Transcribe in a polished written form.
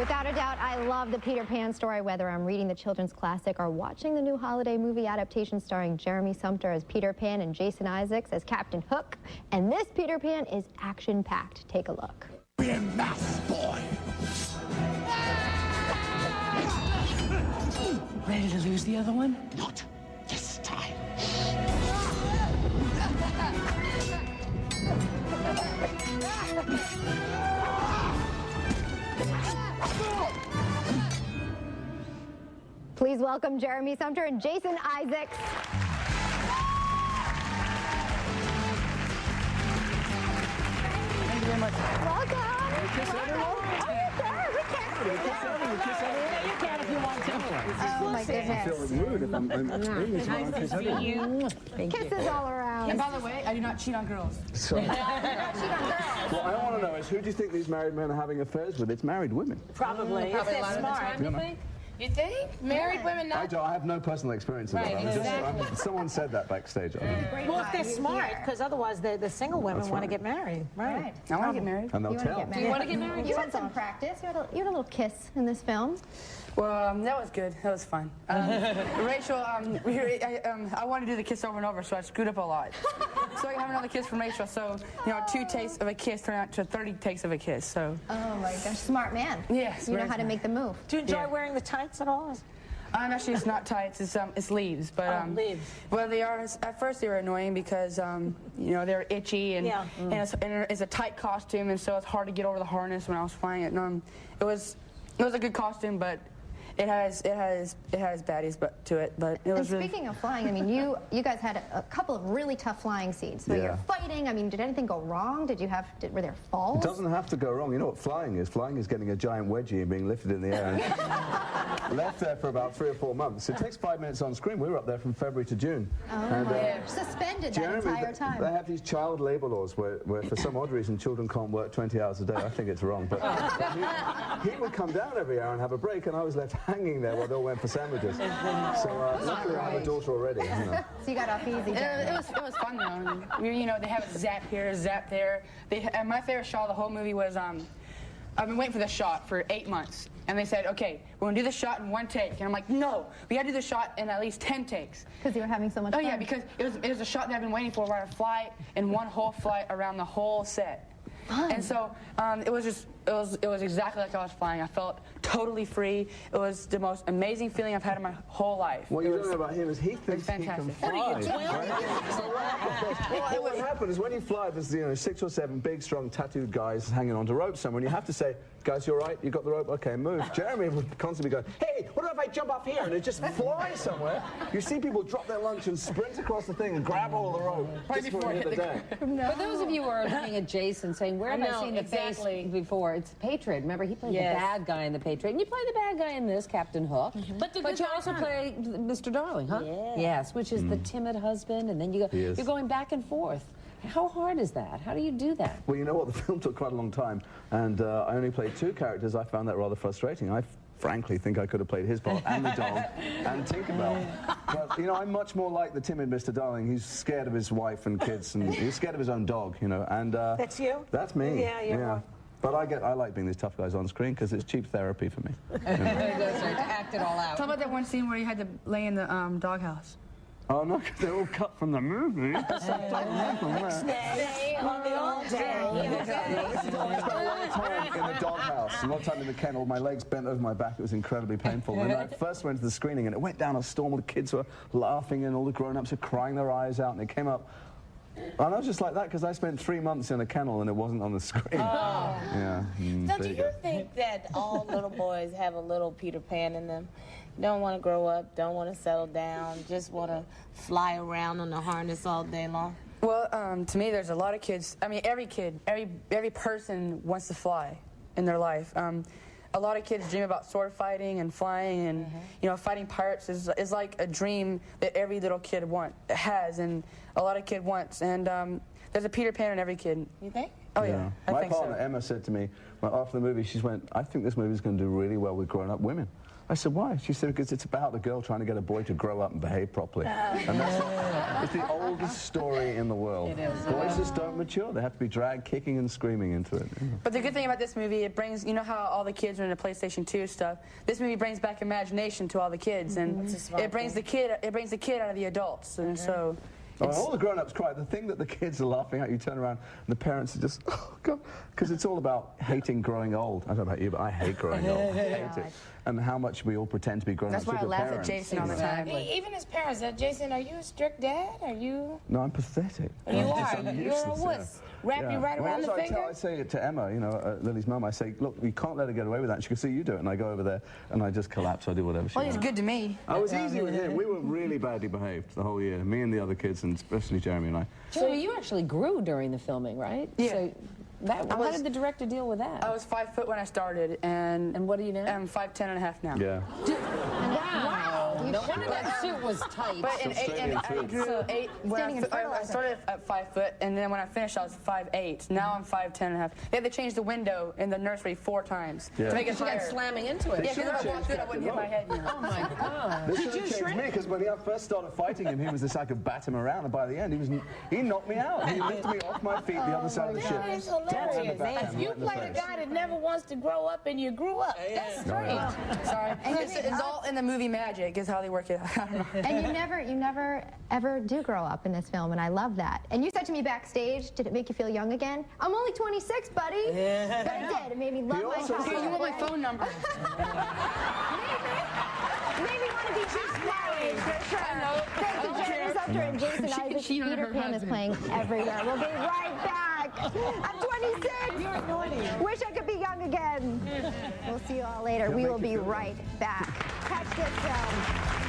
Without a doubt, I love the Peter Pan story, whether I'm reading the children's classic or watching the new holiday movie adaptation starring Jeremy Sumpter as Peter Pan and Jason Isaacs as Captain Hook. And this Peter Pan is action-packed. Take a look. Be a mouse boy. Ready to lose the other one? Not this time. Please welcome Jeremy Sumpter and Jason Isaacs. Thank you very much. Welcome. Kiss everyone? Oh, yes, sir. We can. Yeah, you can if you want to. Oh, my goodness. Rude if I'm Nice to see you. Kisses all around. And by the way, I do not cheat on girls. So, what I want to know is, who do you think these married men are having affairs with? It's married women. Probably. If they're smart. You think? You think? Married women not? I have no personal experience of that. Someone said that backstage. Well, if they're smart, because otherwise the single women want to get married. Right. I want to get married. And they'll tell. Do you want to get married? You had some practice. You had a little kiss in this film. Well, that was good. That was fun. Rachel, I wanted to do the kiss over and over, so I screwed up a lot. So I have another kiss from Rachel. So, 2 takes of a kiss turn out to 30 takes of a kiss. So. Oh my gosh, smart man. Yes. You know how to make the move. Do you enjoy wearing the tights at all? Actually, it's not tights. It's leaves. But leaves. Well, they are. At first, they were annoying because they're itchy and it's a tight costume, and so it's hard to get over the harness when I was flying it. And it was a good costume, but. It has baddies to it, but it was really... Speaking of flying, I mean, you guys had a couple of really tough flying scenes. So you're fighting. I mean, did anything go wrong? Were there falls? It doesn't have to go wrong. You know what flying is? Flying is getting a giant wedgie and being lifted in the air and left there for about 3 or 4 months. It takes 5 minutes on screen. We were up there from February to June. Oh, and, suspended that entire time. They have these child labour laws where for some odd reason children can't work 20 hours a day. I think it's wrong, but he would come down every hour and have a break, and I was left hanging there while they all went for sandwiches. So luckily I have a daughter already. So you got off easy. It was fun though. They have a zap here, zap there. And my favorite shot of the whole movie was I've been waiting for the shot for 8 months, and they said, okay, we're gonna do the shot in 1 take, and I'm like, no, we gotta do the shot in at least 10 takes. Because you were having so much fun. Oh yeah, because it was a shot that I've been waiting for, where I fly in one whole flight around the whole set. Fun. And so it was exactly like I was flying. I felt totally free. It was the most amazing feeling I've had in my whole life. What you don't know about him is he thinks he can fly. What are you doing? Well, what happens is when you fly, there's 6 or 7 big, strong, tattooed guys hanging onto ropes somewhere, and you have to say, guys, you all right? You got the rope? Okay, move. Jeremy would constantly go, hey, what if I jump off here? And it just flies somewhere. You see people drop their lunch and sprint across the thing and grab all the rope Right just before you hit the deck. For those of you who are looking at Jason saying, where have I seen the face before? It's Patriot. Remember, he played the bad guy in the Patriot. And you play the bad guy in this, Captain Hook. But you also play Mr. Darling, huh? Yeah. Yes, which is the timid husband, and then you're going back and forth. How hard is that? How do you do that? Well, you know what? The film took quite a long time, and I only played 2 characters. I found that rather frustrating. I frankly think I could have played his part and the dog and Tinkerbell. But, I'm much more like the timid Mr. Darling. He's scared of his wife and kids, and he's scared of his own dog, And that's you? That's me. Yeah. But I like being these tough guys on screen because it's cheap therapy for me. That's right, to act it all out. Tell about that one scene where you had to lay in the doghouse. Oh, no, because they're all cut from the movie. Next day, on the old day. I spent a long time in the doghouse, a long time in the kennel. My legs bent over my back. It was incredibly painful. When I first went to the screening, and it went down a storm, all the kids were laughing, and all the grown-ups were crying their eyes out, and it came up. And I was just like that because I spent 3 months in a kennel and it wasn't on the screen. Oh. Yeah. So do you think that all little boys have a little Peter Pan in them? Don't want to grow up, don't want to settle down, just want to fly around on the harness all day long? Well, to me, there's a lot of kids. I mean, every kid, every person wants to fly in their life. A lot of kids dream about sword fighting and flying, and fighting pirates is like a dream that every little kid has, and a lot of kid wants. And there's a Peter Pan in every kid. You think? Oh yeah, My partner Emma said to me after the movie, she went, "I think this movie's going to do really well with grown-up women." I said, why? She said, because it's about the girl trying to get a boy to grow up and behave properly. And it's the oldest story in the world. It is. Boys just don't mature. They have to be dragged kicking and screaming into it. But the good thing about this movie, it brings, you know how all the kids are into PlayStation 2 stuff? This movie brings back imagination to all the kids, and it brings the kid out of the adults, and so... All the grown-ups cry. The thing that the kids are laughing at, you turn around and the parents are just, oh, God, because it's all about hating growing old. I don't know about you, but I hate growing old. I hate it. And how much we all pretend to be grown-ups. That's why I laugh at Jason all the time. Even his parents, Jason, are you a strict dad? Are you? No, I'm pathetic. You are. You're a wuss. Wrap you right around the finger? I say it to Emma, you know, Lily's mum. I say, look, we can't let her get away with that. She can see you do it. And I go over there and I just collapse. I do whatever she wants. Well, he's good to me. I was easy with him. We were really badly behaved the whole year. Me and the other kids, and especially Jeremy and I. Jeremy, you actually grew during the filming, right? Yeah. So how did the director deal with that? I was 5 foot when I started, and what are you now? I'm 5'10" and a half now. Yeah. Wow. No wonder that suit was tight. But I grew 8 when I started at 5 foot, and then when I finished, I was 5'8". Now I'm 5'10" and a half. They had to change the window in the nursery 4 times to make it higher. You got slamming into it. Yeah, because if I walked through it, I wouldn't hit my head. You know? Oh my God. This should have changed me, because when I first started fighting him, he was this, I could bat him around, and by the end, he knocked me out. He lifted me off my feet the other side of the ship. That is hilarious. You played a guy that never wants to grow up, and you grew up. That's great. Sorry. It's all in the movie magic is how they work it out. I don't know. And you never ever do grow up in this film, and I love that. And you said to me backstage, did it make you feel young again? I'm only 26, buddy. Yeah. But it did. It made me love my child. Here, you want my phone number. Maybe want to be just married, for sure. Thank you, Jeremy Sumpter and Jason Isaacs. Peter Pan is playing everywhere. We'll be right back. I'm 26. You're naughty. Wish I could be young again. We'll see you all later. We will be right back. Catch this film.